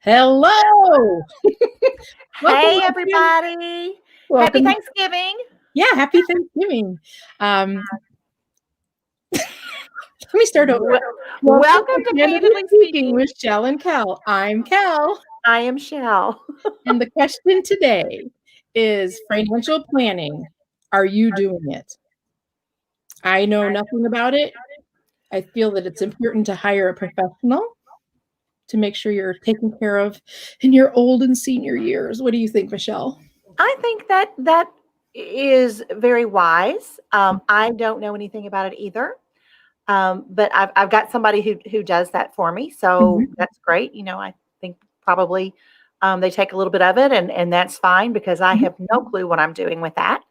Hello. Hey, everybody. Welcome. Happy Thanksgiving. Yeah, happy Thanksgiving. Let me start over. Welcome to Candidly Speaking with Michele and Kel. I'm Kel. I am Michele. And the question today is financial planning. Are you doing it? I know nothing about it. I feel that it's important to hire a professional to make sure you're taken care of in your old and senior years. What do you think, Michele? I think that is very wise. I don't know anything about it either. But I've got somebody who does that for me. So that's great. You know, I think probably they take a little bit of it and that's fine because I have no clue what I'm doing with that.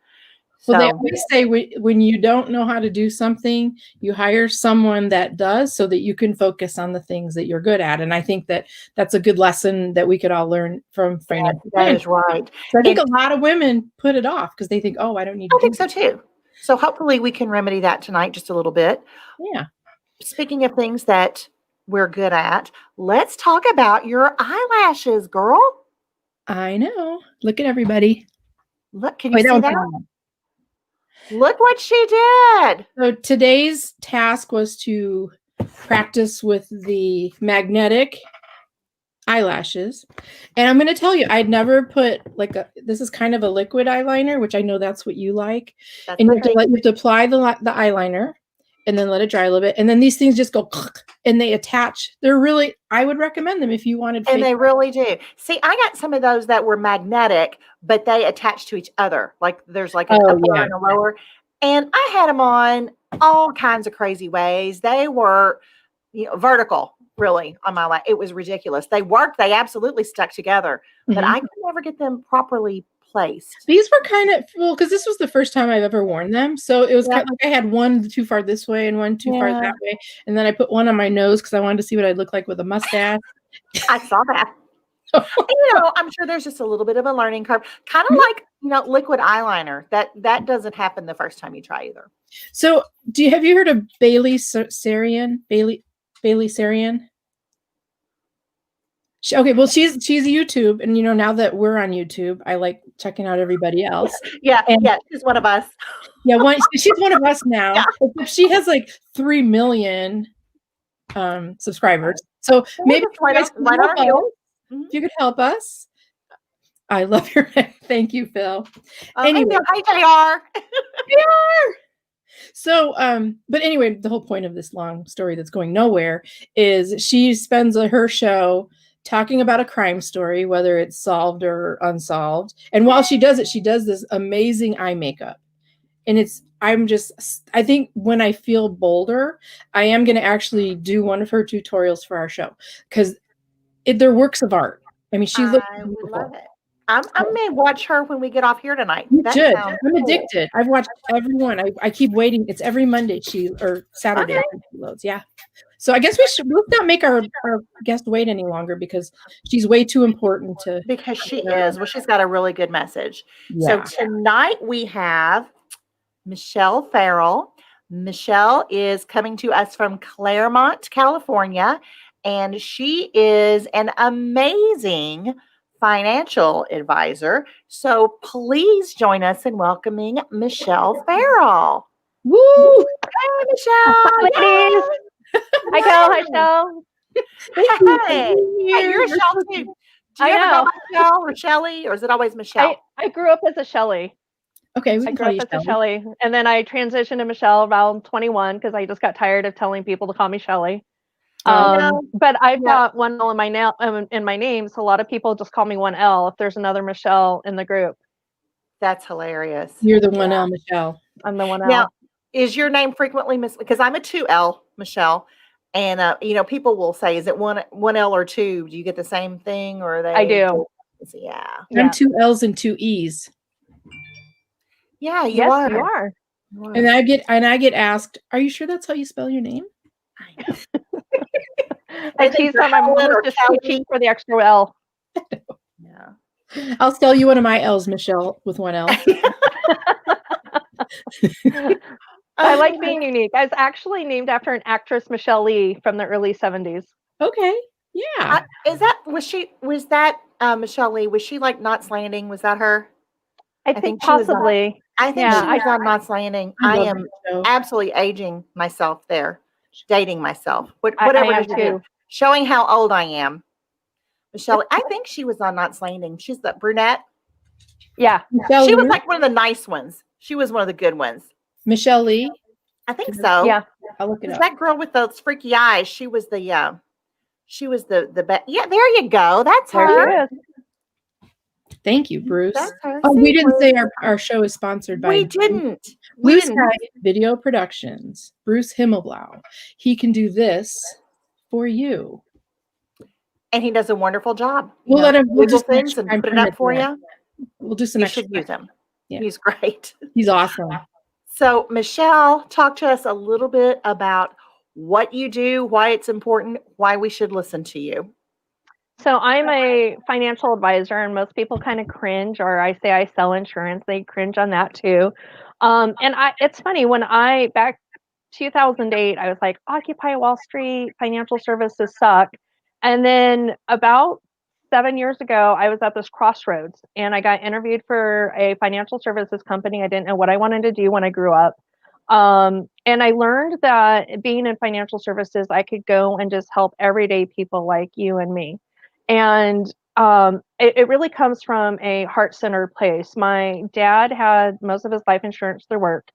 Well, they always say when you don't know how to do something, you hire someone that does so that you can focus on the things that you're good at. And I think that that's a good lesson that we could all learn from financial planning. That is right. So I think a lot of women put it off because they think, oh, I don't need to I think so too. So hopefully we can remedy that tonight just a little bit. Yeah. Speaking of things that we're good at, let's talk about your eyelashes, girl. I know. Look at everybody. Look, can you see that? Look what she did. So today's task was to practice with the magnetic eyelashes. And I'm going to tell you, I'd never put this is kind of a liquid eyeliner, which I know that's what you like. That's and you have to apply the eyeliner and then let it dry a little bit. And then these things just go and they attach. They're really, I would recommend them if you wanted. And they really do. See, I got some of those that were magnetic, but they attach to each other. Like there's like an upper and a lower. And I had them on all kinds of crazy ways. They were, vertical, really, on my lap. It was ridiculous. They worked. They absolutely stuck together. But I could never get them properly placed. These were kind of because this was the first time I've ever worn them. So it was kind of like I had one too far this way and one too far that way. And then I put one on my nose because I wanted to see what I'd look like with a mustache. I saw that. I'm sure there's just a little bit of a learning curve, kind of like, liquid eyeliner. That doesn't happen the first time you try either. So have you heard of Bailey Sarian? Bailey Sarian? Okay, well, she's YouTube, and now that we're on YouTube, I like checking out everybody else. Yeah, she's one of us. Yeah, she's one of us now. Yeah. She has like 3 million subscribers. So maybe if you could help us. I love your thank you, Phil. Anyway, hi JR. JR. So, but anyway, the whole point of this long story that's going nowhere is she spends her show talking about a crime story, whether it's solved or unsolved. And while she does it, she does this amazing eye makeup. And I think when I feel bolder, I am going to actually do one of her tutorials for our show because they're works of art. I mean, she looks beautiful. Love it. I may watch her when we get off here tonight. You should. I'm addicted. I've watched every one. I keep waiting. It's every Monday or Saturday she loads. Yeah. So I guess let's not make our guest wait any longer because she's way too important to. Because she is. Well, she's got a really good message. Yeah. So tonight we have Michele Farrell. Michele is coming to us from Claremont, California, and she is an amazing financial advisor. So please join us in welcoming Michele Farrell. Woo! Hey, Michele! Hi, ladies. Hi, Kel. Hi, Shell. Hey, you're Shell too. Do you ever go by Michele or Shelly, or is it always Michele? I grew up as a Shelly. Okay, we can call you Shelly. And then I transitioned to Michele around 21 because I just got tired of telling people to call me Shelly. But I've got one L in my name, so a lot of people just call me 1L if there's another Michele in the group. That's hilarious. You're the 1L, Michele. I'm the 1L. Now, is your name frequently because I'm a 2L, Michele, and people will say, is it 1L or 2? Do you get the same thing, or are they? I do. Yeah. I'm 2 L's and 2 E's. Yeah, you are. You are. And I get asked, "Are you sure that's how you spell your name?" I tease that my mom was just too cheap for the extra L. Yeah. I'll spell you one of my L's, Michele, with 1 L. I like being unique. I was actually named after an actress, Michelle Lee, from the early 70s. Okay. Yeah. Was that Michelle Lee? Was she like Knots Landing? Was that her? I think possibly. I think she was on Knots Landing. I am absolutely aging myself there, dating myself. Whatever it is, showing how old I am. Michelle, I think she was on Knots Landing. She's the brunette. Yeah. She was like one of the nice ones. She was one of the good ones. Michelle Lee? I think so. Yeah. I'll look it up. That girl with those freaky eyes, she was the best. Yeah, there you go. That's her. Thank you, Bruce. Oh, we didn't say our show is sponsored by We didn't. Blue Sky Video Productions. Bruce Himmelblau. He can do this for you. And he does a wonderful job. We'll let him do things and put it up for you. We'll do some extra. You should use him. Yeah. He's great. He's awesome. So, Michelle, talk to us a little bit about what you do, why it's important, why we should listen to you. So I'm a financial advisor, and most people kind of cringe, or I say I sell insurance, they cringe on that too. It's funny, back 2008, I was like, Occupy Wall Street, financial services suck. And then about 7 years ago, I was at this crossroads, and I got interviewed for a financial services company. I didn't know what I wanted to do when I grew up. And I learned that being in financial services, I could go and just help everyday people like you and me. And it really comes from a heart-centered place. My dad had most of his life insurance through work.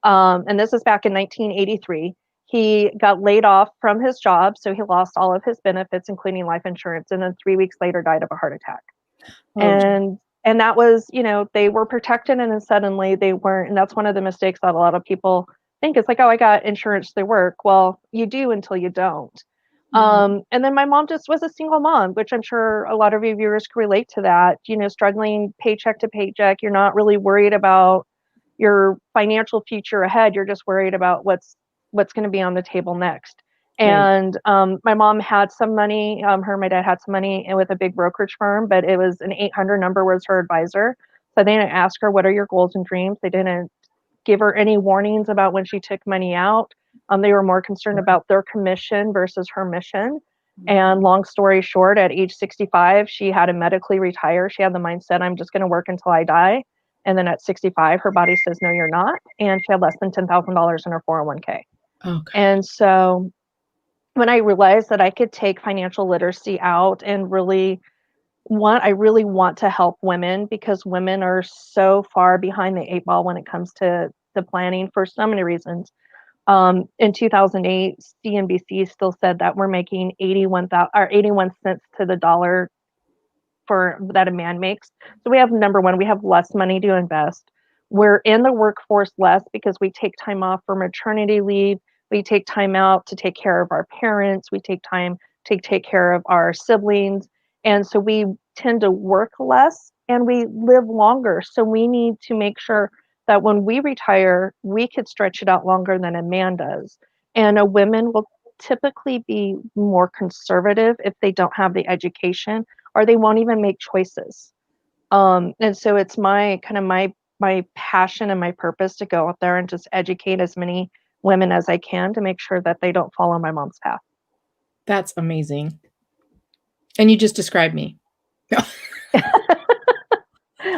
And this is back in 1983. He got laid off from his job, so he lost all of his benefits, including life insurance, and then 3 weeks later died of a heart attack. Oh. And that was, they were protected, and then suddenly they weren't. And that's one of the mistakes that a lot of people think. It's like, oh, I got insurance through work. Well, you do until you don't. Mm-hmm. And then my mom just was a single mom, which I'm sure a lot of your viewers can relate to that, struggling paycheck to paycheck. You're not really worried about your financial future ahead. You're just worried about what's going to be on the table next. And my mom had some money. Her and my dad had some money with a big brokerage firm, but it was an 800 number was her advisor. So they didn't ask her, what are your goals and dreams? They didn't give her any warnings about when she took money out. They were more concerned about their commission versus her mission. And long story short, at age 65, she had to medically retire. She had the mindset, I'm just going to work until I die. And then at 65, her body says, no, you're not. And she had less than $10,000 in her 401k. Okay. And so when I realized that I could take financial literacy out and I really want to help women, because women are so far behind the 8 ball when it comes to the planning for so many reasons. In 2008, CNBC still said that we're making 81 cents to the dollar for that a man makes. So we have, number one, we have less money to invest. We're in the workforce less because we take time off for maternity leave. We take time out to take care of our parents. We take time to take care of our siblings. And so we tend to work less and we live longer. So we need to make sure that when we retire, we could stretch it out longer than a man does. And a woman will typically be more conservative if they don't have the education, or they won't even make choices. And so it's my passion and my purpose to go out there and just educate as many women as I can to make sure that they don't fall on my mom's path. That's amazing. And you just described me.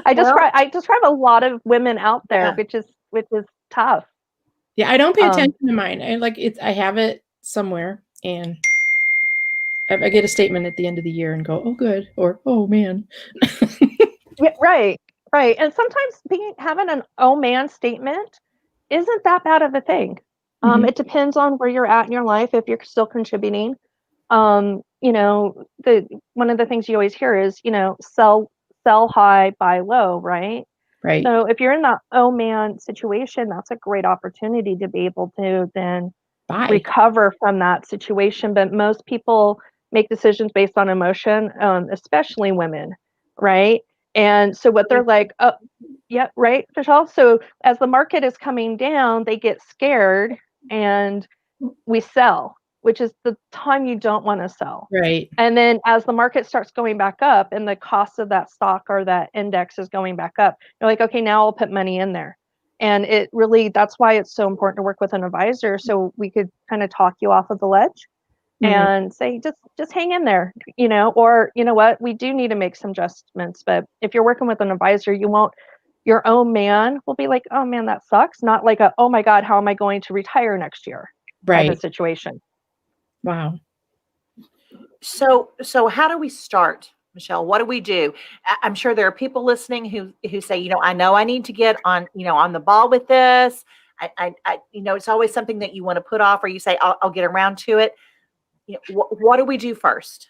I describe a lot of women out there, which is tough. Yeah, I don't pay attention to mine. I have it somewhere, and I get a statement at the end of the year and go, "Oh, good," or "Oh, man." Yeah, right. And sometimes having an "oh, man" statement isn't that bad of a thing. Mm-hmm. It depends on where you're at in your life. If you're still contributing, one of the things you always hear is, sell high, buy low, right? Right. So if you're in that oh man situation, that's a great opportunity to be able to then recover from that situation. But most people make decisions based on emotion, especially women, right? And so what they're like, oh, yeah, right, Michelle? So as the market is coming down, they get scared and we sell, which is the time you don't want to sell. Right. And then as the market starts going back up and the cost of that stock or that index is going back up, you're like, okay, now I'll put money in there. And that's why it's so important to work with an advisor, so we could kind of talk you off of the ledge and say, just hang in there, or you know what, we do need to make some adjustments. But if you're working with an advisor, your own man will be like, oh man, that sucks. Not like oh my God, how am I going to retire next year? Type of situation. Wow. So how do we start, Michele? What do we do? I'm sure there are people listening who say, I know I need to get on, on the ball with this. I it's always something that you want to put off, or you say, I'll get around to it. What do we do first?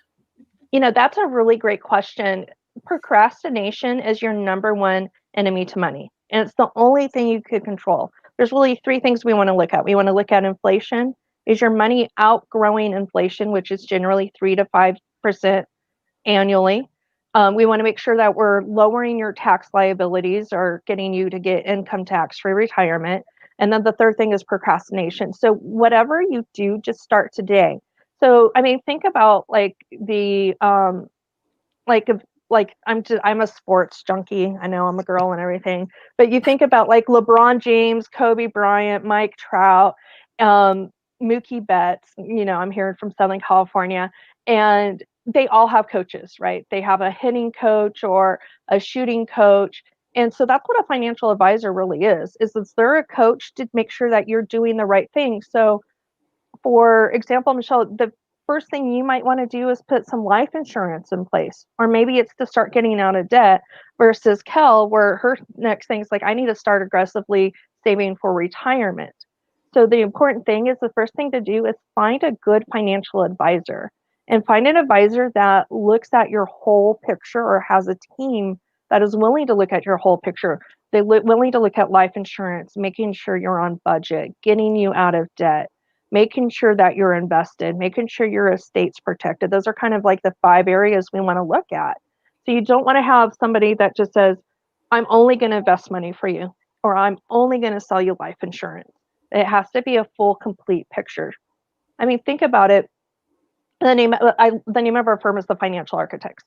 That's a really great question. Procrastination is your number one enemy to money, and it's the only thing you could control. There's really three things we want to look at. We want to look at inflation. Is your money outgrowing inflation, which is generally 3 to 5% annually? We want to make sure that we're lowering your tax liabilities or getting you to get income tax-free retirement. And then the third thing is procrastination. So whatever you do, just start today. So, I mean, think about like the I'm a sports junkie. I know I'm a girl and everything, but you think about like LeBron James, Kobe Bryant, Mike Trout, Mookie Betts. I'm here from Southern California, and they all have coaches, right? They have a hitting coach or a shooting coach. And so that's what a financial advisor really is they're a coach to make sure that you're doing the right thing. So for example, Michele, the first thing you might want to do is put some life insurance in place, or maybe it's to start getting out of debt, versus Kel, where her next thing is like, I need to start aggressively saving for retirement. So the important thing is the first thing to do is find a good financial advisor, and find an advisor that looks at your whole picture, or has a team that is willing to look at your whole picture. They're willing to look at life insurance, making sure you're on budget, getting you out of debt, making sure that you're invested, making sure your estate's protected. Those are kind of like the 5 areas we want to look at. So you don't want to have somebody that just says, I'm only going to invest money for you, or I'm only going to sell you life insurance. It has to be a full, complete picture. I mean, think about it. The name of our firm is the Financial Architects.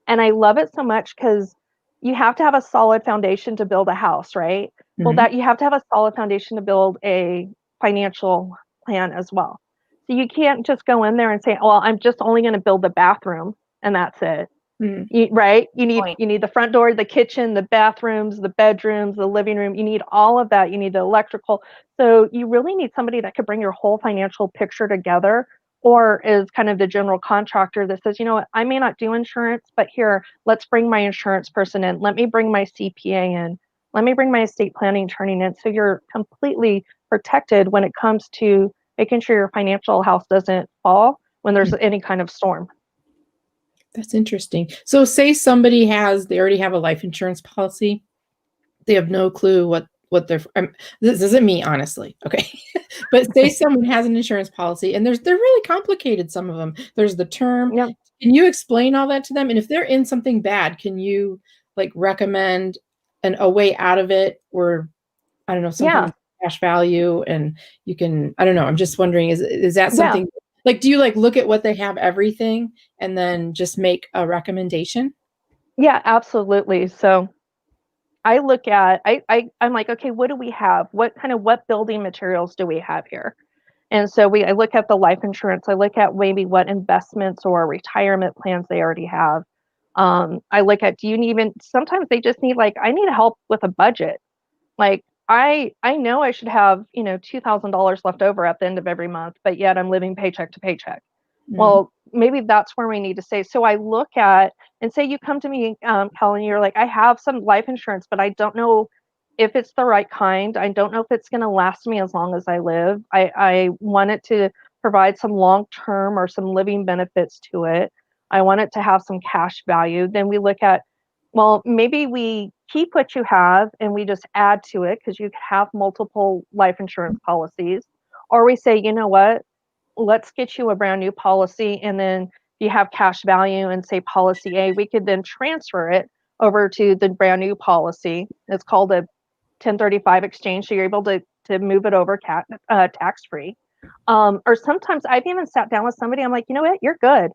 And I love it so much because you have to have a solid foundation to build a house, right? Mm-hmm. Well, that you have to have a solid foundation to build a financial plan as well. So you can't just go in there and say, well, I'm just only going to build the bathroom and that's it. Mm-hmm. Right? You need the front door, the kitchen, the bathrooms, the bedrooms, the living room. You need all of that. You need the electrical. So you really need somebody that could bring your whole financial picture together, or is kind of the general contractor that says, you know what, I may not do insurance, but here, let's bring my insurance person in. Let me bring my CPA in. Let me bring my estate planning attorney in. So you're completely protected when it comes to making sure your financial house doesn't fall when there's any kind of storm. That's interesting. So say somebody they already have a life insurance policy. They have no clue what they're, this isn't me, honestly. Okay. But say someone has an insurance policy and they're really complicated. Some of them, there's the term. Yep. Can you explain all that to them? And if they're in something bad, can you like recommend a way out of it, or I don't know, something cash value, and you can, I don't know. I'm just wondering, is that something like, do you like look at what they have, everything, and then just make a recommendation? Yeah, absolutely. So I look at, I'm like, okay, what do we have? What building materials do we have here? And so I look at the life insurance. I look at maybe what investments or retirement plans they already have. I look at, sometimes they just need, like, I need help with a budget. Like, I know I should have, $2,000 left over at the end of every month, but yet I'm living paycheck to paycheck. Well, maybe that's where we need to say. So I look at, and say you come to me, Kellen, you're like, I have some life insurance, but I don't know if it's the right kind. I don't know if it's going to last me as long as I live. I want it to provide some long-term or some living benefits to it. I want it to have some cash value. Then we look at, well, maybe we keep what you have and we just add to it because you have multiple life insurance policies. Or we say, you know what? Let's get you a brand new policy, and then you have cash value and say policy A, we could then transfer it over to the brand new policy. It's called a 1035 exchange, so you're able to move it over tax-free. Or sometimes I've even sat down with somebody, I'm like, you know what, you're good.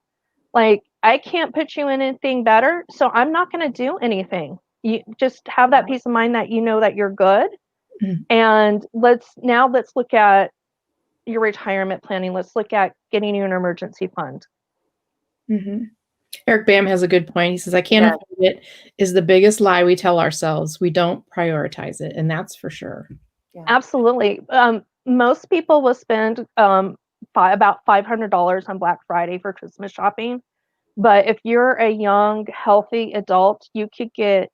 Like, I can't put you in anything better, so I'm not going to do anything. You just have that peace of mind that you know that you're good. Mm-hmm. And let's look at your retirement planning. Let's look at getting you an emergency fund. Mm-hmm. Eric Bam has a good point. He says, I can't afford it is the biggest lie we tell ourselves. We don't prioritize it. And that's for sure. Yeah. Absolutely. Most people will spend about $500 on Black Friday for Christmas shopping. But if you're a young, healthy adult, you could get,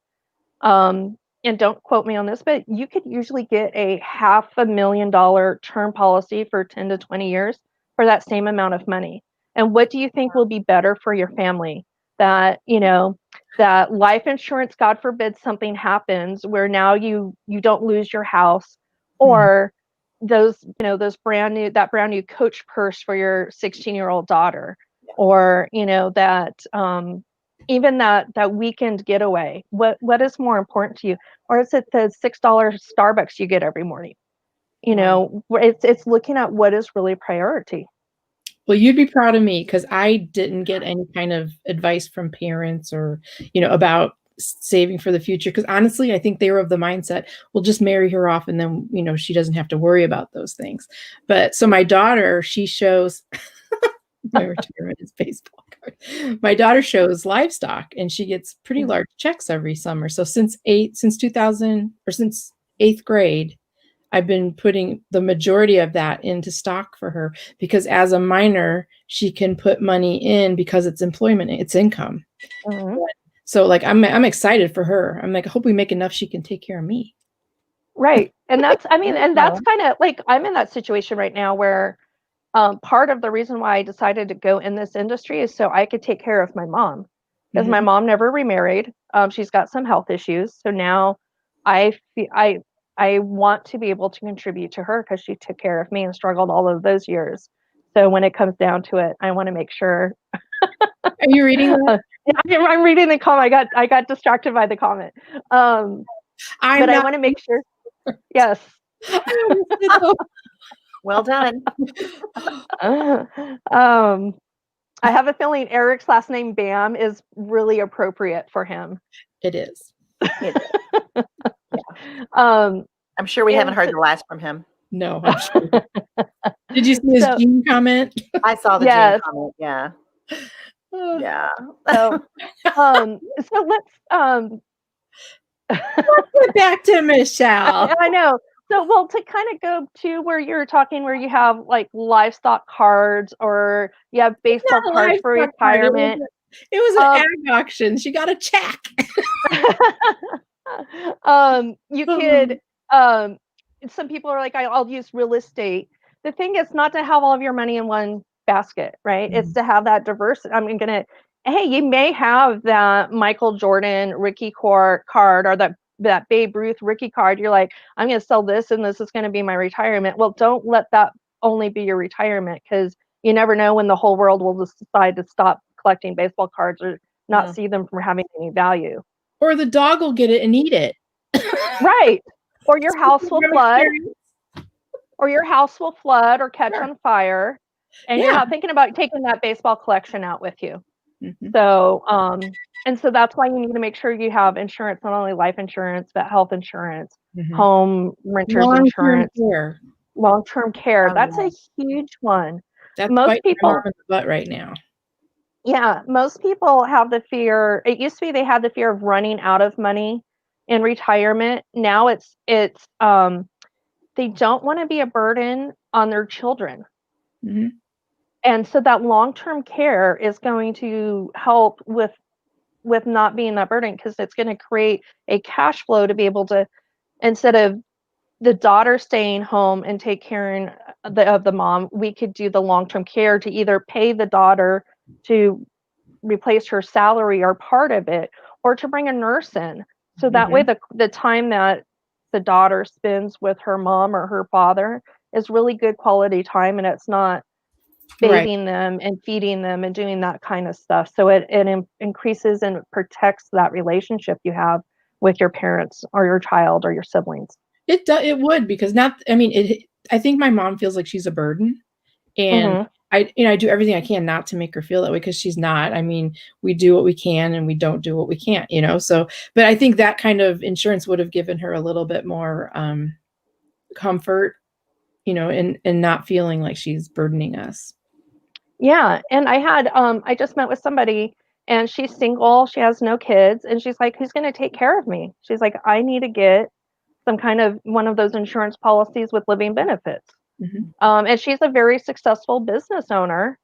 and don't quote me on this, but you could usually get a $500,000 term policy for 10 to 20 years for that same amount of money. And what do you think will be better for your family? That, that life insurance, God forbid something happens where now you don't lose your house, or those brand new Coach purse for your 16-year-old daughter, or that even that weekend getaway. What is more important to you? Or is it the $6 Starbucks you get every morning? It's looking at what is really priority. Well, you'd be proud of me because I didn't get any kind of advice from parents or, about saving for the future. Because honestly, I think they were of the mindset, we'll just marry her off and then, she doesn't have to worry about those things. But so my daughter, she shows my retirement is baseball card. My daughter shows livestock and she gets pretty large checks every summer. So since 8th grade, I've been putting the majority of that into stock for her because as a minor, she can put money in because it's employment, it's income. So like, I'm excited for her. I'm like, I hope we make enough she can take care of me. Right. And that's kind of like, I'm in that situation right now where part of the reason why I decided to go in this industry is so I could take care of my mom, because my mom never remarried. She's got some health issues. So now I want to be able to contribute to her because she took care of me and struggled all of those years. So when it comes down to it, I want to make sure. Are you reading that? I'm reading the comment. I got distracted by the comment. But I want to make sure. Yes. Well done. I have a feeling Eric's last name Bam is really appropriate for him. It is. I'm sure we haven't heard the last from him. No, I'm sure. Did you see his Gene comment? I saw the Gene comment. Yeah. Yeah. So let's get back to Michele. I know. So, well, to kind of go to where you're talking, where you have like livestock cards or you have baseball cards for retirement. It was an ag auction. She got a check. You could, some people are like, I'll use real estate. The thing is not to have all of your money in one basket, right? It's to have that diversity. Hey, you may have that Michael Jordan Ricky card or that Babe Ruth Ricky card. You're like, I'm going to sell this and this is going to be my retirement. Well, don't let that only be your retirement, because you never know when the whole world will decide to stop collecting baseball cards or not see them from having any value. Or the dog will get it and eat it. Right. Or your house will flood. Or your house will flood or catch on fire. And you're not thinking about taking that baseball collection out with you. So, and so that's why you need to make sure you have insurance, not only life insurance, but health insurance, home renters insurance, long-term care. That's a huge one. That's most people in the butt right now. Yeah, most people have the fear. It used to be they had the fear of running out of money in retirement. Now it's they don't want to be a burden on their children. And so that long-term care is going to help with not being that burden, because it's going to create a cash flow to be able to, instead of the daughter staying home and take care of the mom, we could do the long-term care to either pay the daughter to replace her salary or part of it, or to bring a nurse in. So that way the time that the daughter spends with her mom or her father is really good quality time, and it's not bathing them and feeding them and doing that kind of stuff. So it increases and protects that relationship you have with your parents or your child or your siblings. It would, because I think my mom feels like she's a burden, and I do everything I can not to make her feel that way, because she's not. We do what we can and we don't do what we can't, so, but I think that kind of insurance would have given her a little bit more comfort, and not feeling like she's burdening us. Yeah. And I just met with somebody, and she's single, she has no kids, and she's like, who's going to take care of me? She's like, I need to get some kind of one of those insurance policies with living benefits. Mm-hmm. And she's a very successful business owner.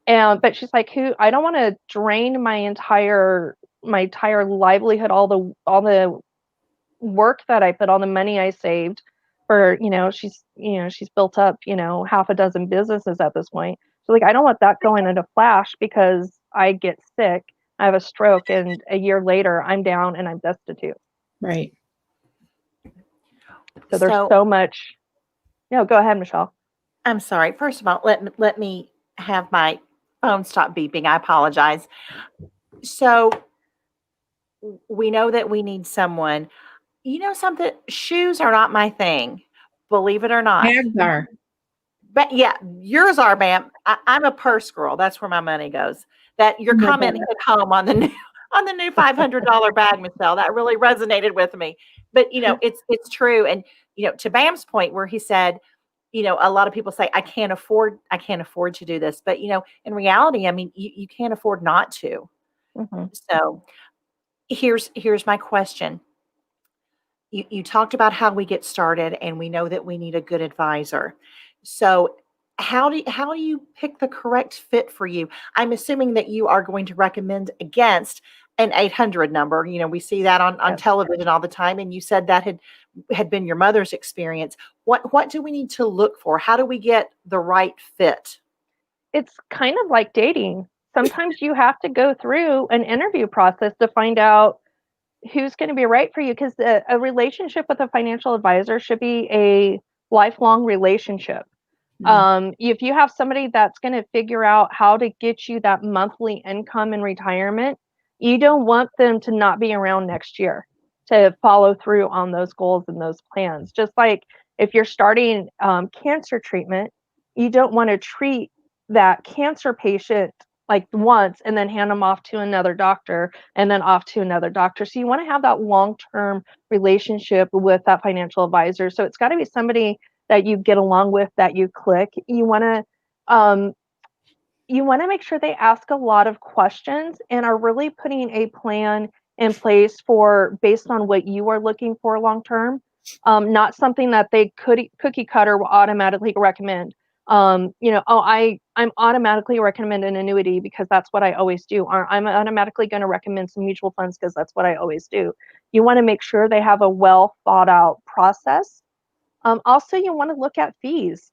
But she's like, I don't want to drain my entire livelihood, all the work that I put, all the money I saved for, she's built up, half a dozen businesses at this point. So like, I don't want that going into flash because I get sick, I have a stroke, and a year later I'm down and I'm destitute. Right. So there's so much. No, go ahead, Michele. I'm sorry. First of all, let me have my phone stop beeping. I apologize. So we know that we need someone. You know something? Shoes are not my thing, believe it or not. Bags are. But yeah, yours are, ma'am. I'm a purse girl. That's where my money goes. That your comment hit home on the new $500 bag, Michele. That really resonated with me. But it's true. And to Bam's point, where he said, a lot of people say, I can't afford to do this. But in reality, I mean, you can't afford not to. Mm-hmm. So here's my question. You talked about how we get started, and we know that we need a good advisor. So how do you pick the correct fit for you? I'm assuming that you are going to recommend against an 800 number. We see that on television all the time. And you said that had been your mother's experience. What do we need to look for? How do we get the right fit? It's kind of like dating. Sometimes you have to go through an interview process to find out who's going to be right for you, because a relationship with a financial advisor should be a lifelong relationship. If you have somebody that's going to figure out how to get you that monthly income in retirement, you don't want them to not be around next year to follow through on those goals and those plans. Just like if you're starting cancer treatment, you don't want to treat that cancer patient like once and then hand them off to another doctor and then off to another doctor. So you want to have that long-term relationship with that financial advisor. So it's got to be somebody that you get along with, that you click. You want to make sure they ask a lot of questions and are really putting a plan in place based on what you are looking for long term. Not something that they cookie cutter will automatically recommend. I'm automatically recommend an annuity because that's what I always do. Or I'm automatically going to recommend some mutual funds because that's what I always do. You want to make sure they have a well thought out process. Also, you want to look at fees.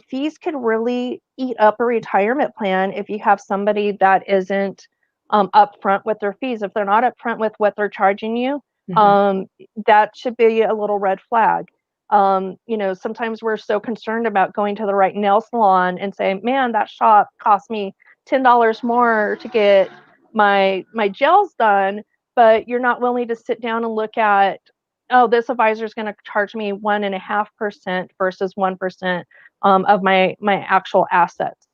Fees could really eat up a retirement plan if you have somebody that isn't upfront with their fees. If they're not upfront with what they're charging you, that should be a little red flag. Sometimes we're so concerned about going to the right nail salon and say, man, that shop cost me $10 more to get my gels done, but you're not willing to sit down and look at, oh, this advisor is going to charge me 1.5% versus 1% of my actual assets.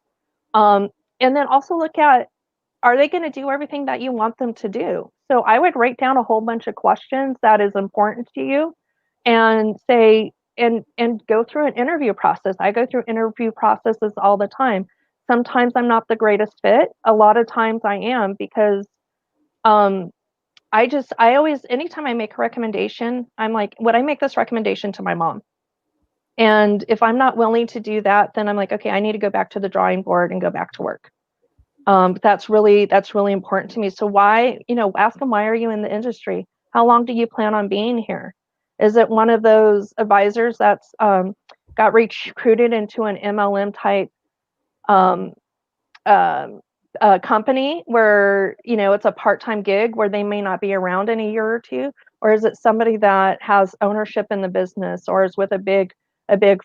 And then also look at, are they going to do everything that you want them to do? So I would write down a whole bunch of questions that is important to you and say, and go through an interview process. I go through interview processes all the time. Sometimes I'm not the greatest fit. A lot of times I am, because I always, anytime I make a recommendation, I'm like, would I make this recommendation to my mom? And if I'm not willing to do that, then I'm like, okay, I need to go back to the drawing board and go back to work. That's really important to me. So why, ask them, why are you in the industry? How long do you plan on being here? Is it one of those advisors that's got recruited into an MLM type company where, it's a part-time gig where they may not be around in a year or two? Or is it somebody that has ownership in the business or is with a big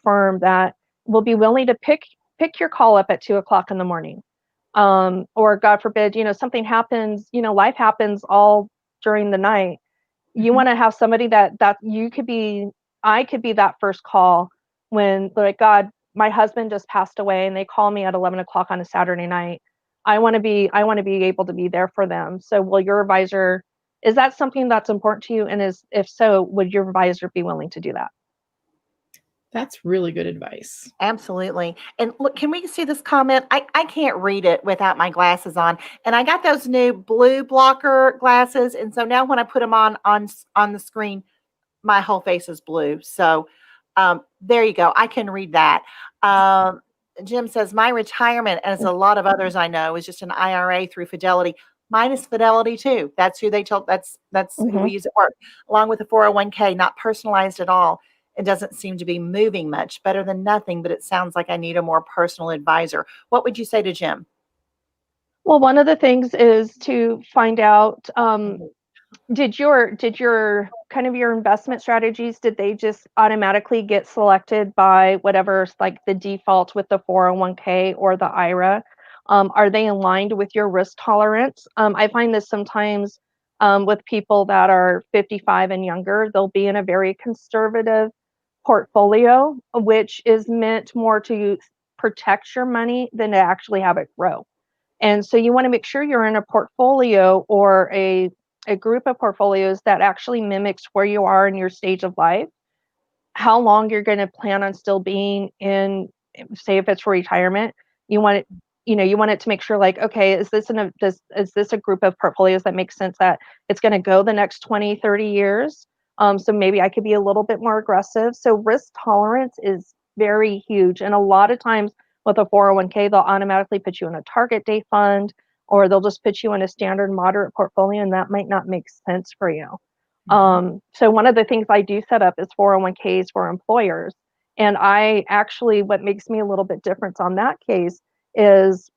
firm that will be willing to pick your call up at 2:00 in the morning? Or God forbid, something happens, life happens all during the night. You want to have somebody that I could be that first call when, like, God, my husband just passed away and they call me at 11:00 on a Saturday night. I want to be able to be there for them. So will your advisor, is that something that's important to you? And if so, would your advisor be willing to do that? That's really good advice. Absolutely. And look, can we see this comment? I can't read it without my glasses on. And I got those new blue blocker glasses. And so now when I put them on the screen, my whole face is blue. So there you go. I can read that. Jim says, my retirement, as a lot of others I know, is just an IRA through Fidelity. Mine is Fidelity too. That's who they told. That's who we use at work, along with a 401k, not personalized at all. It doesn't seem to be moving much. Better than nothing, but it sounds like I need a more personal advisor. What would you say to Jim? Well, one of the things is to find out, did your kind of your investment strategies, did they just automatically get selected by whatever's like the default with the 401k or the IRA? Are they aligned with your risk tolerance? I find this sometimes with people that are 55 and younger, they'll be in a very conservative portfolio, which is meant more to protect your money than to actually have it grow. And so you want to make sure you're in a portfolio or a group of portfolios that actually mimics where you are in your stage of life, how long you're going to plan on still being in, say if it's for retirement. You want it, you want it to make sure like, okay, is this a group of portfolios that makes sense that it's going to go the next 20, 30 years? So maybe I could be a little bit more aggressive. So risk tolerance is very huge. And a lot of times with a 401k, they'll automatically put you in a target date fund, or they'll just put you in a standard moderate portfolio, and that might not make sense for you. So one of the things I do set up is 401ks for employers. And I actually, what makes me a little bit different on that case is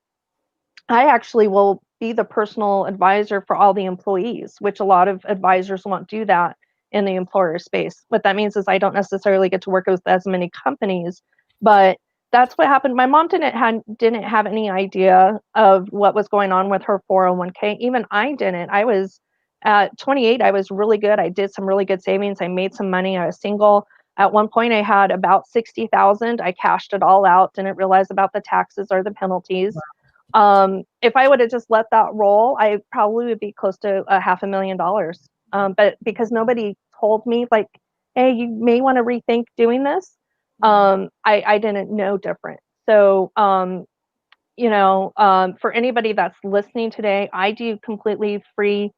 I actually will be the personal advisor for all the employees, which a lot of advisors won't do that in the employer space. What that means is I don't necessarily get to work with as many companies, but that's what happened. My mom didn't have any idea of what was going on with her 401k. Even I didn't. I was at 28. I was really good. I did some really good savings. I made some money. I was single. At one point, I had about 60,000. I cashed it all out. Didn't realize about the taxes or the penalties. If I would have just let that roll, I probably would be close to $500,000. But because nobody told me, like, hey, you may want to rethink doing this, I didn't know different. So, for anybody that's listening today, I do completely free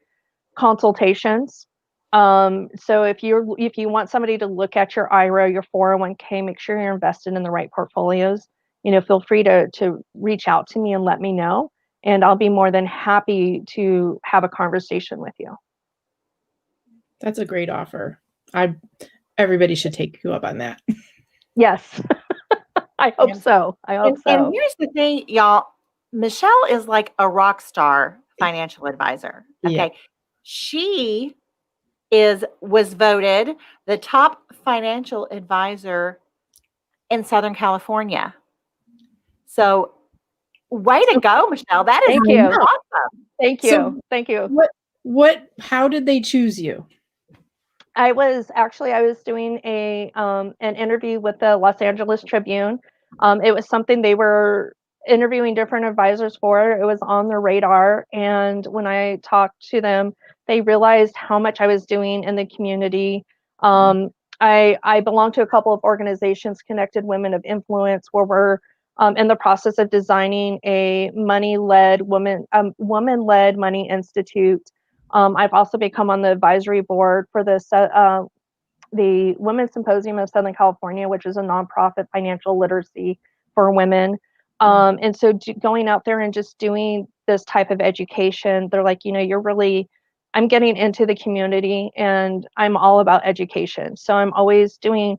consultations. So if you want somebody to look at your IRA, your 401k, make sure you're invested in the right portfolios. Feel free to reach out to me and let me know, and I'll be more than happy to have a conversation with you. That's a great offer. Everybody should take you up on that. Yes. I hope so. And here's the thing, y'all. Michele is like a rock star financial advisor. Okay. Yeah. She was voted the top financial advisor in Southern California. So way to go, Michele. That is awesome. Thank you. So thank you. How did they choose you? I was doing an interview with the Los Angeles Tribune. It was something they were interviewing different advisors for. It was on their radar. And when I talked to them, they realized how much I was doing in the community. I belong to a couple of organizations, Connected Women of Influence, where we're in the process of designing a woman-led money institute. I've also become on the advisory board for the Women's Symposium of Southern California, which is a nonprofit financial literacy for women. And so going out there and just doing this type of education, they're like, I'm getting into the community and I'm all about education. So I'm always doing,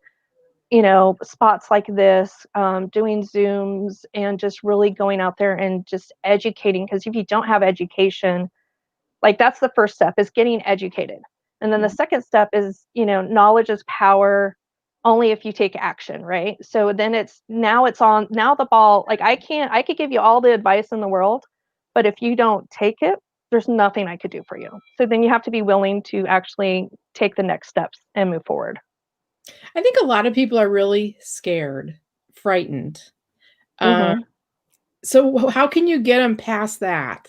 spots like this, doing Zooms, and just really going out there and just educating. Because if you don't have education, like, that's the first step, is getting educated. And then the second step is, knowledge is power only if you take action, right? So then now the ball, like, I could give you all the advice in the world, but if you don't take it, there's nothing I could do for you. So then you have to be willing to actually take the next steps and move forward. I think a lot of people are really scared, frightened. So how can you get them past that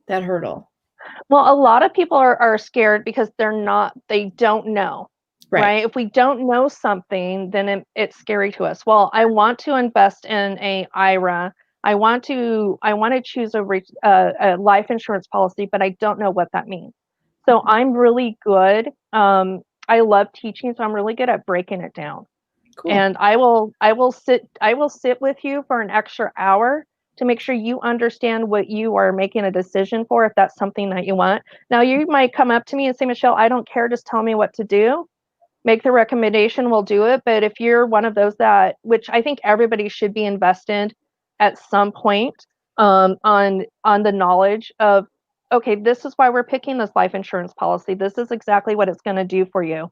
hurdle? Well, a lot of people are scared because they don't know. right? If we don't know something, then it's scary to us. Well, I want to invest in a IRA. I want to choose a life insurance policy, but I don't know what that means. So I'm really good. I love teaching, so I'm really good at breaking it down. Cool. And I will sit with you for an extra hour to make sure you understand what you are making a decision for, if that's something that you want. Now, you might come up to me and say, Michele, I don't care, just tell me what to do. Make the recommendation, we'll do it. But if you're one of those that, which I think everybody should be invested at some point, on the knowledge of, okay, this is why we're picking this life insurance policy. This is exactly what it's going to do for you.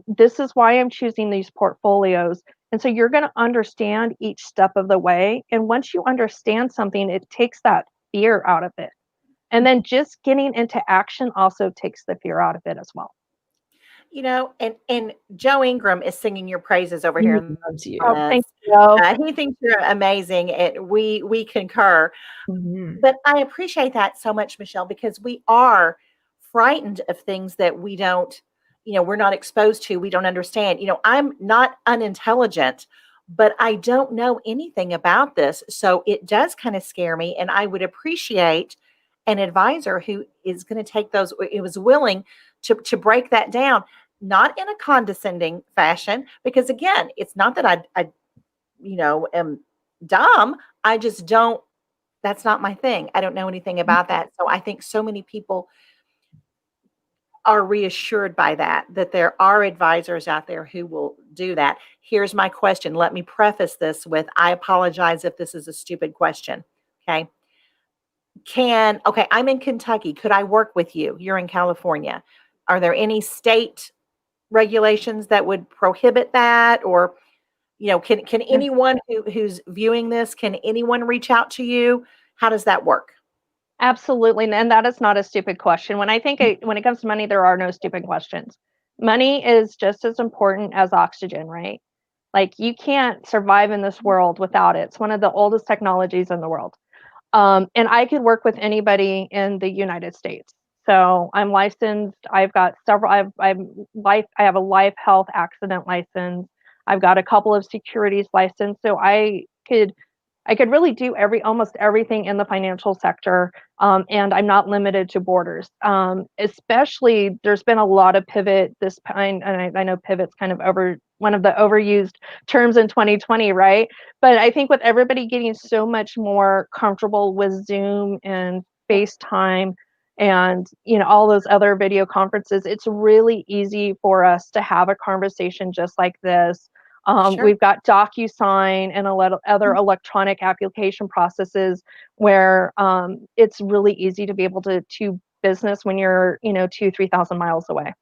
This is why I'm choosing these portfolios. And so you're going to understand each step of the way. And once you understand something, it takes that fear out of it. And then just getting into action also takes the fear out of it as well. You know, and Joe Ingram is singing your praises over here. Loves you. Oh, thank you. He thinks you're amazing, and we concur. But I appreciate that so much, Michele, because we are frightened of things that we don't, we're not exposed to, we don't understand. I'm not unintelligent, but I don't know anything about this. So it does kind of scare me, and I would appreciate an advisor who is going to take those, it was willing to break that down, not in a condescending fashion, because again, it's not that I am dumb. I just don't, that's not my thing. I don't know anything about that. So I think so many people are reassured by that there are advisors out there who will do that. Here's my question. Let me preface this with, I apologize if this is a stupid question. Okay. I'm in Kentucky. Could I work with you? You're in California. Are there any state regulations that would prohibit that? Or, can anyone who's viewing this, can anyone reach out to you? How does that work? Absolutely. And that is not a stupid question. When it comes to money, there are no stupid questions. Money is just as important as oxygen, right? Like, you can't survive in this world without it. It's one of the oldest technologies in the world. And I could work with anybody in the United States. So I'm licensed. I've got several, I have a life, health, accident license. I've got a couple of securities license. So I could really do almost everything in the financial sector, and I'm not limited to borders. Especially, there's been a lot of pivot and I know pivot's kind of one of the overused terms in 2020, right? But I think with everybody getting so much more comfortable with Zoom and FaceTime and all those other video conferences, it's really easy for us to have a conversation just like this. Sure. We've got DocuSign and a lot of other electronic application processes where it's really easy to be able to business when you're 2,000-3,000 miles away.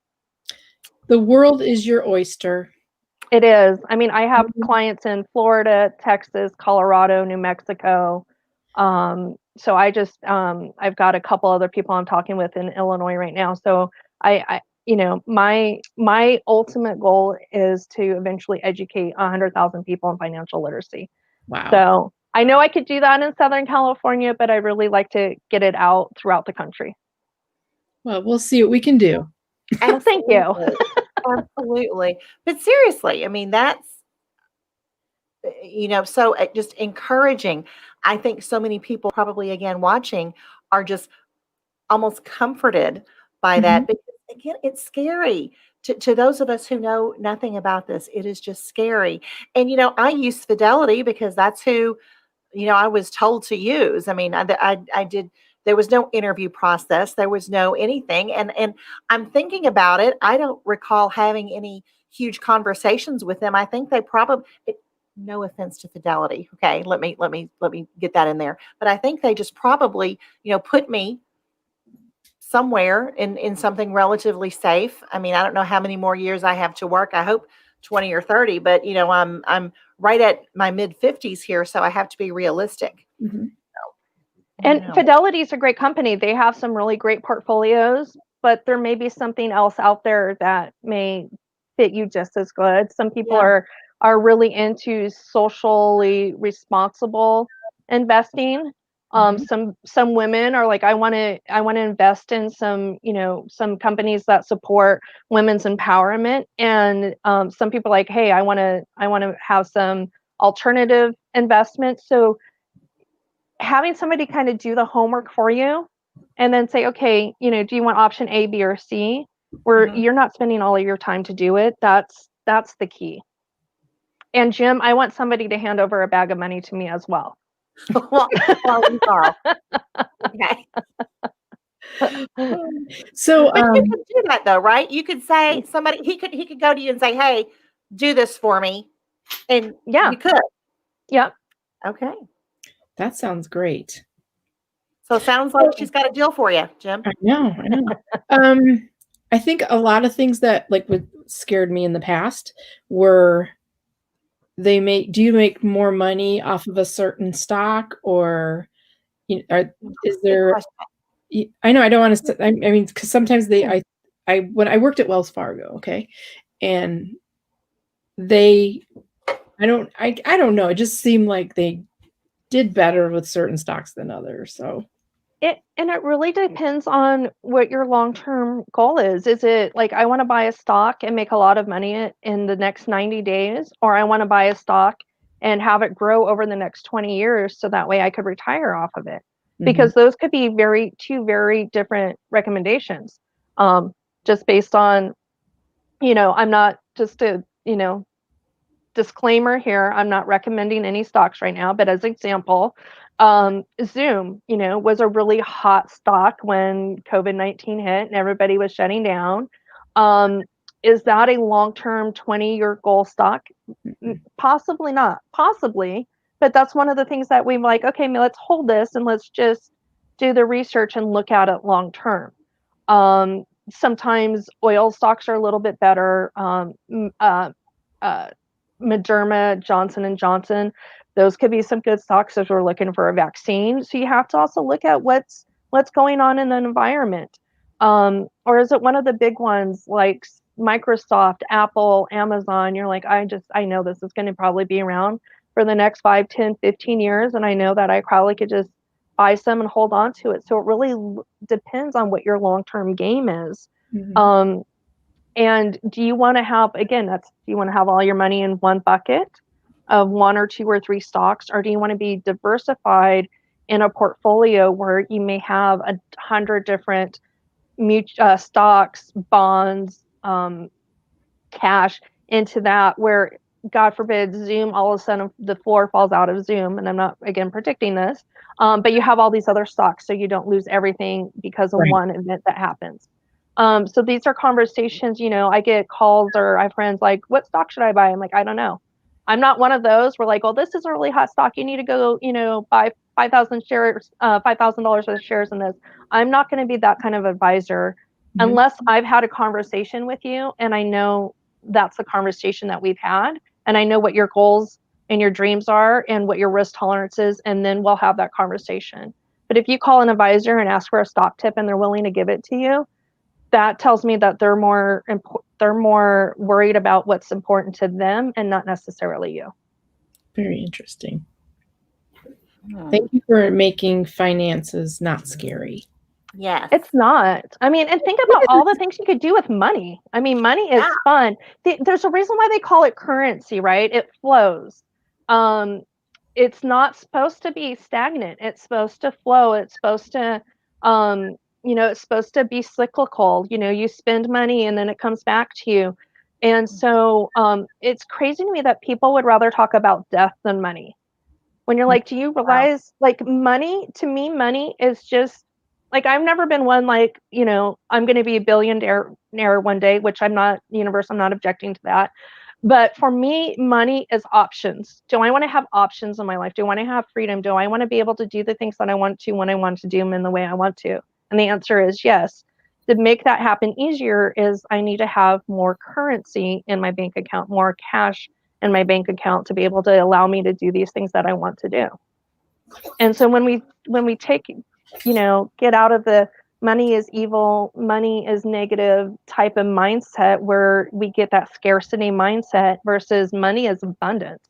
The world is your oyster. It is. I mean, I have clients in Florida, Texas, Colorado, New Mexico. So I've got a couple other people I'm talking with in Illinois right now. So my ultimate goal is to eventually educate 100,000 people in financial literacy. Wow. So I know I could do that in Southern California, but I really like to get it out throughout the country. Well, we'll see what we can do. Thank you. Absolutely. But seriously, I mean, that's, so just encouraging. I think so many people probably, again, watching are just almost comforted by that, because again, it's scary to those of us who know nothing about this. It is just scary. And, I use Fidelity because that's who, I was told to use. I mean, I did, there was no interview process. There was no anything. And I'm thinking about it. I don't recall having any huge conversations with them. I think they probably, no offense to Fidelity. Okay. Let me get that in there. But I think they just probably, put me somewhere in something relatively safe. I mean, I don't know how many more years I have to work. I hope 20 or 30, but I'm right at my mid 50s here, so I have to be realistic. And Fidelity is a great company. They have some really great portfolios, but there may be something else out there that may fit you just as good. Some people are really into socially responsible investing. Some women are like, I want to invest in some, some companies that support women's empowerment, and some people are like, hey, I want to have some alternative investments. So having somebody kind of do the homework for you and then say, okay, do you want option A, B, or C, where you're not spending all of your time to do it. That's the key. And Jim, I want somebody to hand over a bag of money to me as well. well, okay. So, but you could do that though, right? You could say he could go to you and say, "Hey, do this for me," and you could. Yep. Okay. That sounds great. So it sounds like she's got a deal for you, Jim. I know. I think a lot of things that what scared me in the past were do you make more money off of a certain stock, or is there? I know I don't want to. I mean, because sometimes when I worked at Wells Fargo, okay, and I don't know. It just seemed like they did better with certain stocks than others. So it really depends on what your long-term goal is. Is it like, I want to buy a stock and make a lot of money in the next 90 days, or I want to buy a stock and have it grow over the next 20 years so that way I could retire off of it? Because those could be two very different recommendations. Just based on, I'm not, just a, disclaimer here, I'm not recommending any stocks right now, but as example, Zoom, was a really hot stock when COVID-19 hit and everybody was shutting down. Is that a long-term 20-year goal stock? Possibly not. Possibly, but that's one of the things that we're like, okay, let's hold this and let's just do the research and look at it long-term. Sometimes oil stocks are a little bit better. Moderna, Johnson & Johnson, those could be some good stocks as we're looking for a vaccine. So you have to also look at what's going on in the environment. Or is it one of the big ones like Microsoft, Apple, Amazon? You're like, I know this is going to probably be around for the next 5, 10, 15 years. And I know that I probably could just buy some and hold on to it. So it really depends on what your long-term game is. And do you want to have, again, do you want to have all your money in one bucket of 1 or 2 or 3 stocks, or do you want to be diversified in a portfolio where you may have 100 different stocks, bonds, cash into that, where God forbid Zoom, all of a sudden the floor falls out of Zoom, and I'm not, again, predicting this, but you have all these other stocks so you don't lose everything because of one event that happens. So these are conversations, I get calls or I have friends like, what stock should I buy? I'm like, I don't know. I'm not one of those. We're like, well, this is a really hot stock. You need to go, buy 5,000 shares, $5,000 worth of shares in this. I'm not going to be that kind of advisor unless I've had a conversation with you and I know that's the conversation that we've had and I know what your goals and your dreams are and what your risk tolerance is, and then we'll have that conversation. But if you call an advisor and ask for a stock tip and they're willing to give it to you, that tells me that they're more worried about what's important to them and not necessarily you. Very interesting. Thank you for making finances not scary. Yeah, it's not. I mean, and think about all the things you could do with money. I mean, money is fun. There's a reason why they call it currency, right? It flows. It's not supposed to be stagnant. It's supposed to flow. It's supposed to it's supposed to be cyclical. You spend money and then it comes back to you. And so it's crazy to me that people would rather talk about death than money. When you're like, do you realize money, to me, money is just like, I've never been one like, I'm going to be a billionaire one day, which I'm not, universe, I'm not objecting to that. But for me, money is options. Do I want to have options in my life? Do I want to have freedom? Do I want to be able to do the things that I want to when I want to do them in the way I want to? And the answer is yes. To make that happen easier is I need to have more currency in my bank account, more cash in my bank account to be able to allow me to do these things that I want to do. And so when we take, get out of the money is evil, money is negative type of mindset where we get that scarcity mindset versus money is abundance.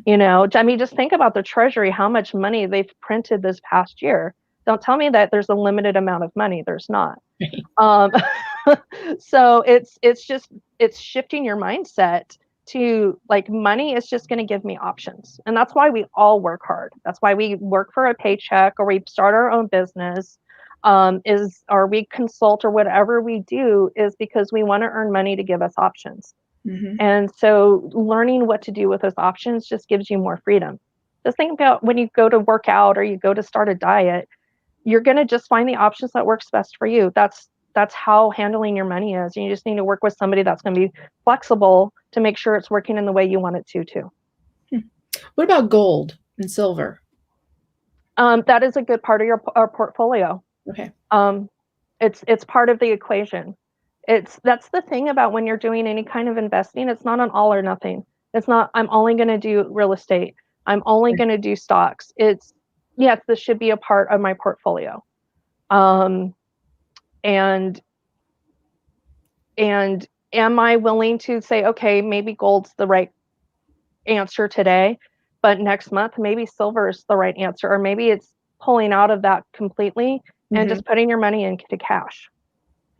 You know, I mean, just think about the Treasury, how much money they've printed this past year. Don't tell me that there's a limited amount of money. There's not. So it's shifting your mindset to like, money is just going to give me options. And that's why we all work hard. That's why we work for a paycheck, or we start our own business, or we consult, or whatever we do, is because we want to earn money to give us options. And so learning what to do with those options just gives you more freedom. Just think about when you go to work out or you go to start a diet, you're going to just find the options that works best for you. That's how handling your money is. And you just need to work with somebody that's going to be flexible to make sure it's working in the way you want it to too. What about gold and silver? That is a good part of our portfolio. Okay. It's part of the equation. That's the thing about when you're doing any kind of investing. It's not an all or nothing. It's not, I'm only going to do real estate. I'm only going to do stocks. It's, yes, this should be a part of my portfolio. And am I willing to say, okay, maybe gold's the right answer today, but next month, maybe silver is the right answer, or maybe it's pulling out of that completely and just putting your money into cash.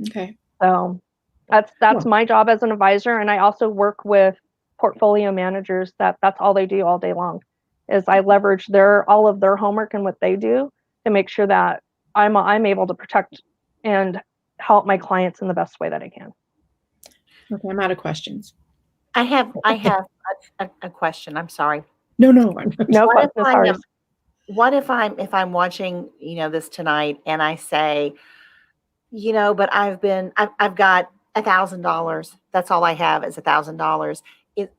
Okay. So that's my job as an advisor. And I also work with portfolio managers that's all they do all day long, is I leverage all of their homework and what they do to make sure that I'm able to protect and help my clients in the best way that I can. Okay, I'm out of questions. I have a question. I'm sorry. No. What if I'm watching, this tonight, and I say, but I've got $1,000. That's all I have is $1,000.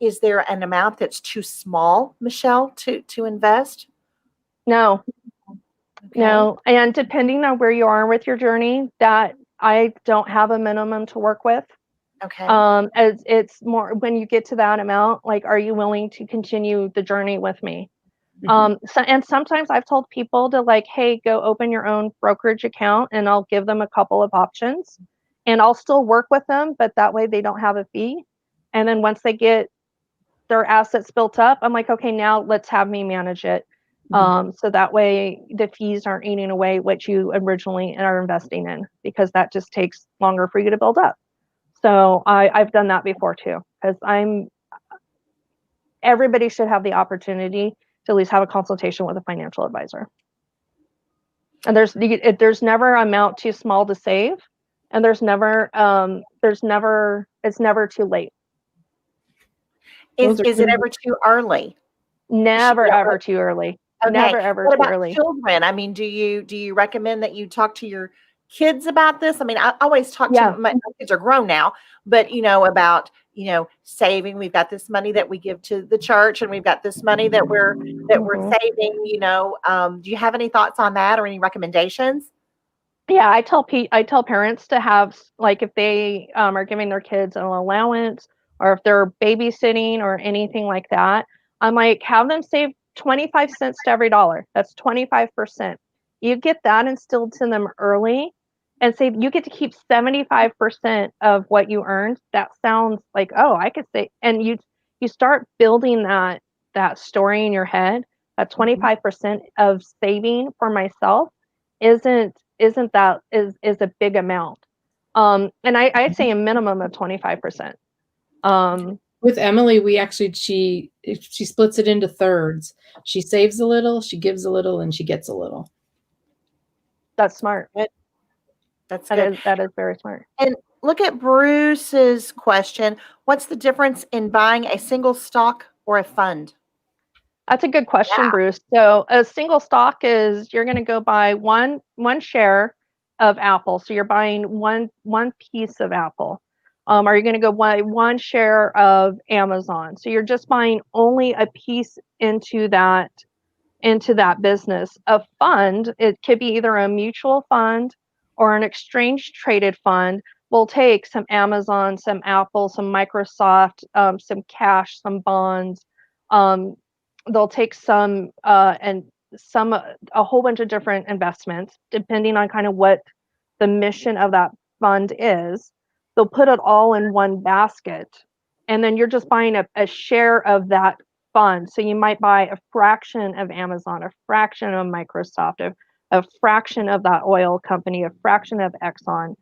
Is there an amount that's too small, Michele, to invest? No. Okay. No. And depending on where you are with your journey, that I don't have a minimum to work with. Okay. As it's more when you get to that amount, like, are you willing to continue the journey with me? And sometimes I've told people to, like, hey, go open your own brokerage account, and I'll give them a couple of options, and I'll still work with them, but that way they don't have a fee. And then once they get their assets built up, I'm like, okay, now let's have me manage it. So that way the fees aren't eating away what you originally are investing in, because that just takes longer for you to build up. So I've done that before too, because everybody should have the opportunity to at least have a consultation with a financial advisor. And there's never an amount too small to save, and it's never too late. Is it ever too early? Never ever too early. Okay. Never ever too early. Children? I mean, do you recommend that you talk to your kids about this? I mean, I always talk to my kids are grown now, but about saving. We've got this money that we give to the church, and we've got this money that we're saving. Do you have any thoughts on that, or any recommendations? Yeah, I tell parents to have, like, if they are giving their kids an allowance, or if they're babysitting or anything like that, I'm like, have them save 25 cents to every dollar. That's 25%. You get that instilled to them early, and say you get to keep 75% of what you earned. That sounds like, oh, I could say, and you start building that story in your head. That 25% of saving for myself isn't a big amount. And I'd say a minimum of 25%. With Emily, we actually, she splits it into thirds. She saves a little, she gives a little, and she gets a little. That's smart. That's good. That is very smart. And look at Bruce's question. What's the difference in buying a single stock or a fund? That's a good question, Bruce. So a single stock is, you're going to go buy one share of Apple. So you're buying one piece of Apple. Are you going to go buy one share of Amazon? So you're just buying only a piece into that business. A fund, it could be either a mutual fund or an exchange traded fund. Will take some Amazon, some Apple, some Microsoft, some cash, some bonds. They'll take some and some a whole bunch of different investments, depending on kind of what the mission of that fund is. They'll put it all in one basket, and then you're just buying a share of that fund. So you might buy a fraction of Amazon, a fraction of Microsoft, a fraction of that oil company, a fraction of Exxon.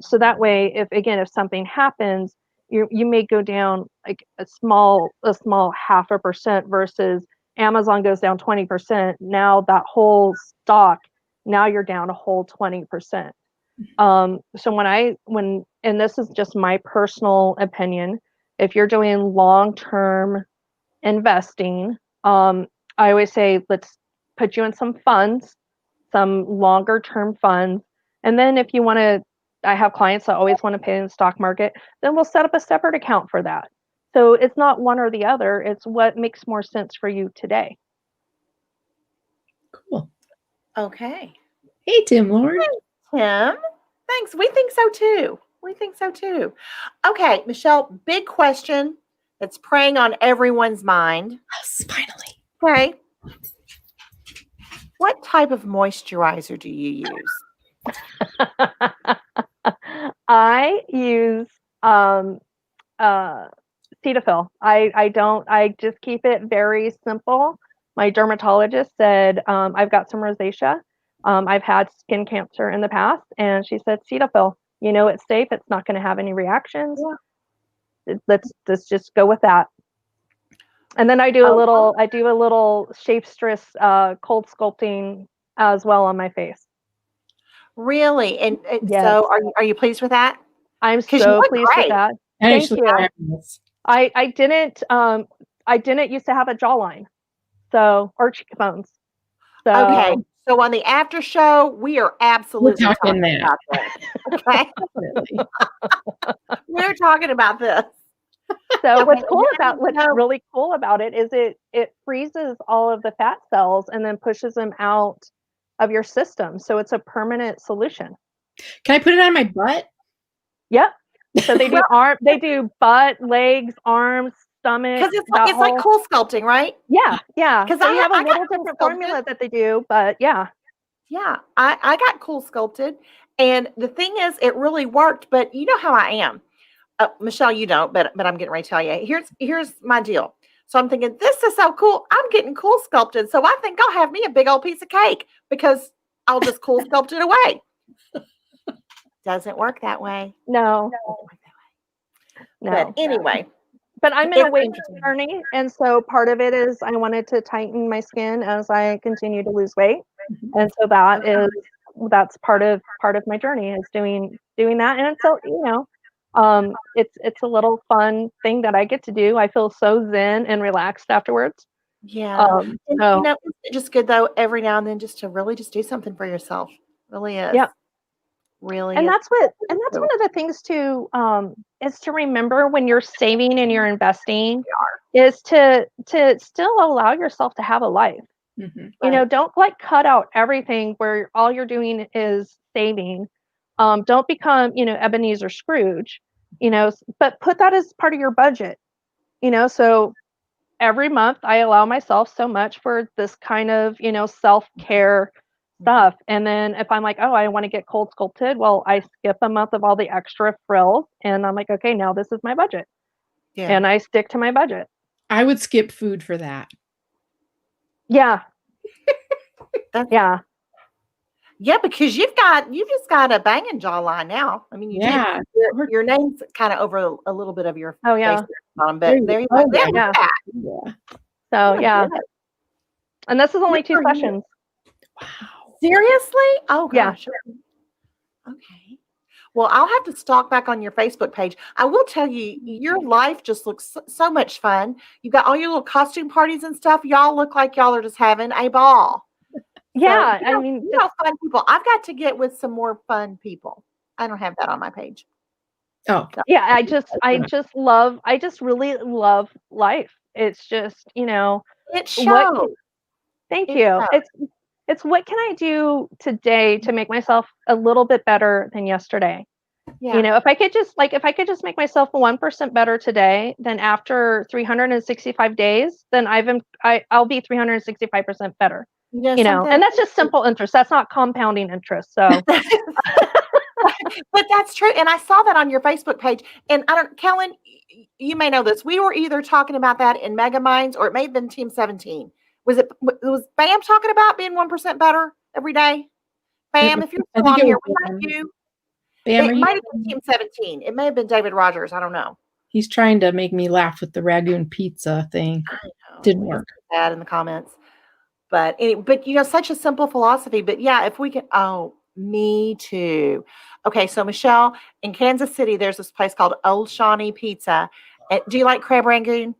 So that way, if something happens, you may go down like a small 0.5% versus Amazon goes down 20%. Now that whole stock, now you're down a whole 20%. So and this is just my personal opinion, if you're doing long-term investing, I always say, let's put you in some funds, some longer term funds. And then if you want to, I have clients that always want to pay in the stock market, then we'll set up a separate account for that. So it's not one or the other, it's what makes more sense for you today. Cool. Okay. Hey, Tim Lord. Tim, thanks. We think so too. Okay, Michele, big question that's preying on everyone's mind. Yes, finally. Okay. What type of moisturizer do you use? I use Cetaphil. I just keep it very simple. My dermatologist said, I've got some rosacea. I've had skin cancer in the past, and she said, Cetaphil, it's safe. It's not going to have any reactions. Yeah. Let's just go with that. And then I do a little shape stress cold sculpting as well on my face. Really? And yes. So are you pleased with that? I'm so pleased with that. Thank you. I didn't used to have a jawline, or cheekbones. So okay. So on the after show, we are absolutely talking about this. Okay. We're talking about this. So what's really cool about it is it freezes all of the fat cells and then pushes them out of your system. So it's a permanent solution. Can I put it on my butt? Yep. So they do they do butt, legs, arms, stomach. Because it's like cool sculpting, right? Yeah. Because they have a little different formula that they do, but yeah. Yeah, I got cool sculpted, and the thing is, it really worked. But you know how I am, Michele. You don't, but I'm getting ready to tell you. Here's my deal. So I'm thinking, this is so cool. I'm getting cool sculpted, so I think I'll have me a big old piece of cake because I'll just cool sculpt it away. Doesn't work that way. No. But anyway. But I'm in a weight journey, and so part of it is I wanted to tighten my skin as I continue to lose weight, and so that's part of my journey is doing that, and it's it's a little fun thing that I get to do. I feel so zen and relaxed afterwards. Yeah, isn't it just good though every now and then just to really just do something for yourself. Really is. Yeah. Really, and that's one of the things too, is to remember when you're saving and you're investing is to still allow yourself to have a life. Mm-hmm. Don't cut out everything where all you're doing is saving. Don't become Ebenezer Scrooge, but put that as part of your budget. So every month I allow myself so much for this kind of self-care stuff. And then if I'm like, oh, I want to get cold sculpted, well, I skip a month of all the extra frills and I'm like, okay, now this is my budget. Yeah. And I stick to my budget. I would skip food for that. Yeah. Yeah. Yeah, because you just got a banging jawline now. I mean, your name's kind of over a little bit of your face, but there you go. Yeah. So yeah. And this is only 2 sessions. Wow. Seriously? Oh gosh. Yeah. Okay. Well, I'll have to stalk back on your Facebook page. I will tell you, your life just looks so much fun. You got all your little costume parties and stuff. Y'all look like y'all are just having a ball. Yeah, so, I mean, fun people. I've got to get with some more fun people. I don't have that on my page. Oh, so. Yeah. I just really love life. It's just, it shows. Thank you. It's what can I do today to make myself a little bit better than yesterday? Yeah. If I could just make myself 1% better today, then after 365 days, then I'll be 365% better. And that's just simple interest. That's not compounding interest. So But that's true. And I saw that on your Facebook page. And Kellen, you may know this. We were either talking about that in Mega Minds or it may have been Team 17. Was Bam talking about being 1% better every day? Bam, if you're still on here, we like you. Bam, it might have been Team 17. It may have been David Rogers. I don't know. He's trying to make me laugh with the ragoon pizza thing. I know. Didn't work. Bad in the comments. But such a simple philosophy. But yeah, if we can, me too. Okay, so Michele, in Kansas City, there's this place called Old Shawnee Pizza. Do you like crab rangoon?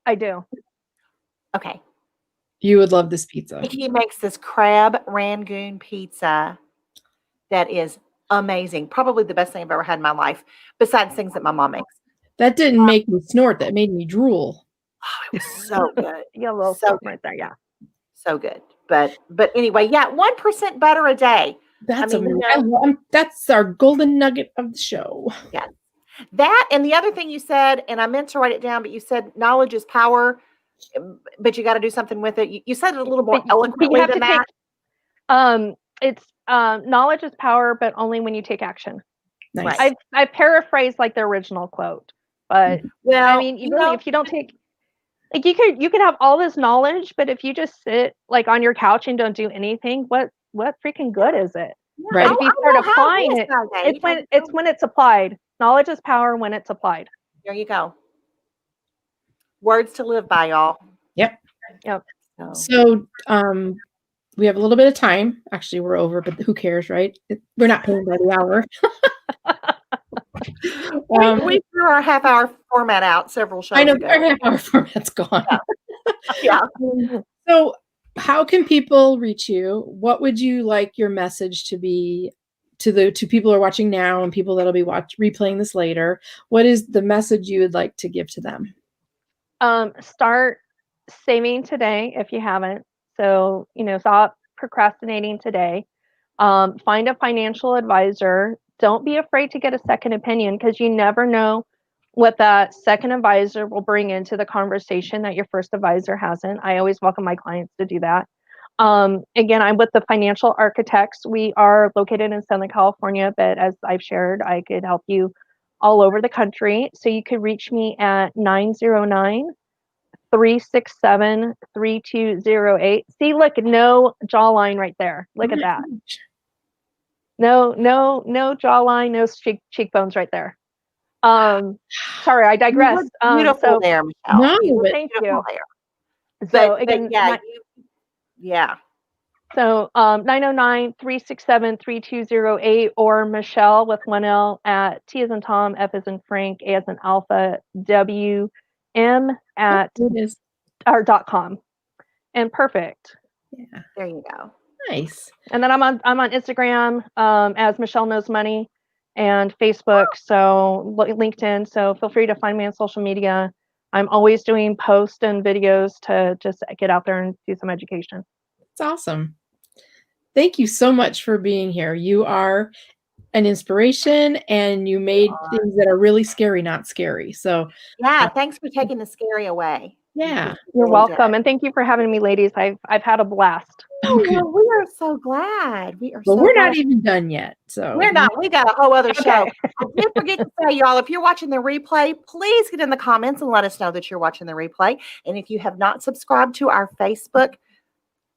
I do. Okay. You would love this pizza. He makes this crab rangoon pizza that is amazing. Probably the best thing I've ever had in my life, besides things that my mom makes. That didn't make me snort. That made me drool. Oh, it was so good. Yeah, a little so right there. Yeah. So good. But anyway, yeah, 1% better a day. That's amazing. That's our golden nugget of the show. Yeah. That and the other thing you said, and I meant to write it down, but you said knowledge is power, but you got to do something with it. You said it a little more eloquently than that. It's knowledge is power, but only when you take action. Nice. Right. I paraphrased like the original quote, but I mean, really, if you don't take, like, you could have all this knowledge, but if you just sit like on your couch and don't do anything, what freaking good is it? Right. But if you start applying it, it's when it's applied. Knowledge is power when it's applied. There you go. Words to live by, y'all. Yep. So we have a little bit of time. Actually, we're over, but who cares, right? We're not paying by the hour. We threw our half-hour format out several shows ago. Our half-hour format's gone. Yeah. So how can people reach you? What would you like your message to be to people who are watching now and people that'll be replaying this later? What is the message you would like to give to them? Start saving today if you haven't. So, stop procrastinating today. Find a financial advisor. Don't be afraid to get a second opinion, because you never know what that second advisor will bring into the conversation that your first advisor hasn't. I always welcome my clients to do that. Again, I'm with the Financial Architects. We are located in Southern California, but as I've shared, I could help you all over the country. So you could reach me at 909-367-3208. See, look, no jawline right there. Look at that. No jawline, no cheekbones right there. Sorry, I digress. Beautiful there, Michele. No, thank you. So again, yeah. So 909-367-3208 or Michele with 1 L at T as in Tom, F as in Frank, A as in Alpha, WM at .com. And perfect. Yeah. There you go. Nice. And then I'm on Instagram as Michele Knows Money, and Facebook, so LinkedIn. So feel free to find me on social media. I'm always doing posts and videos to just get out there and do some education. It's awesome. Thank you so much for being here. You are an inspiration, and you made things that are really scary not scary. So yeah, thanks for taking the scary away. Yeah, you're welcome, and thank you for having me, ladies. I've had a blast. Okay. Well, we are so glad. We're not even done yet. So we're not. We got a whole other show. I did forget to say, y'all, if you're watching the replay, please get in the comments and let us know that you're watching the replay. And if you have not subscribed to our Facebook,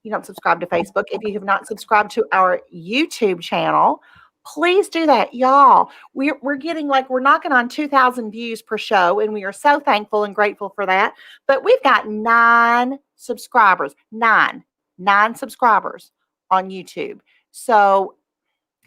you don't subscribe to Facebook. If you have not subscribed to our YouTube channel, please do that, y'all. We're getting we're knocking on 2,000 views per show, and we are so thankful and grateful for that. But we've got 9 subscribers, 9 subscribers on YouTube. So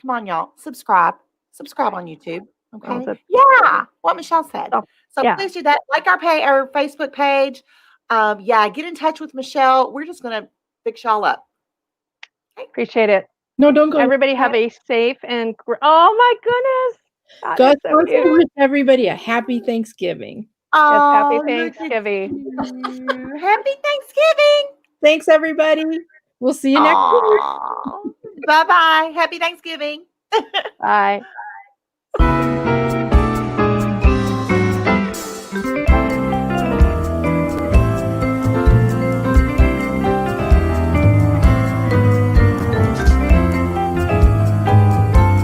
come on, y'all, subscribe on YouTube. Okay. Yeah, what Michele said. So please do that. Like our Facebook page. Get in touch with Michele. We're just gonna fix y'all up. Okay. Appreciate it. No, don't go. Everybody have a safe and oh my goodness. God, wish everybody a happy Thanksgiving. Yes, happy Thanksgiving. Happy Thanksgiving. Thanks, everybody. We'll see you next week. Bye-bye. Happy Thanksgiving. Bye.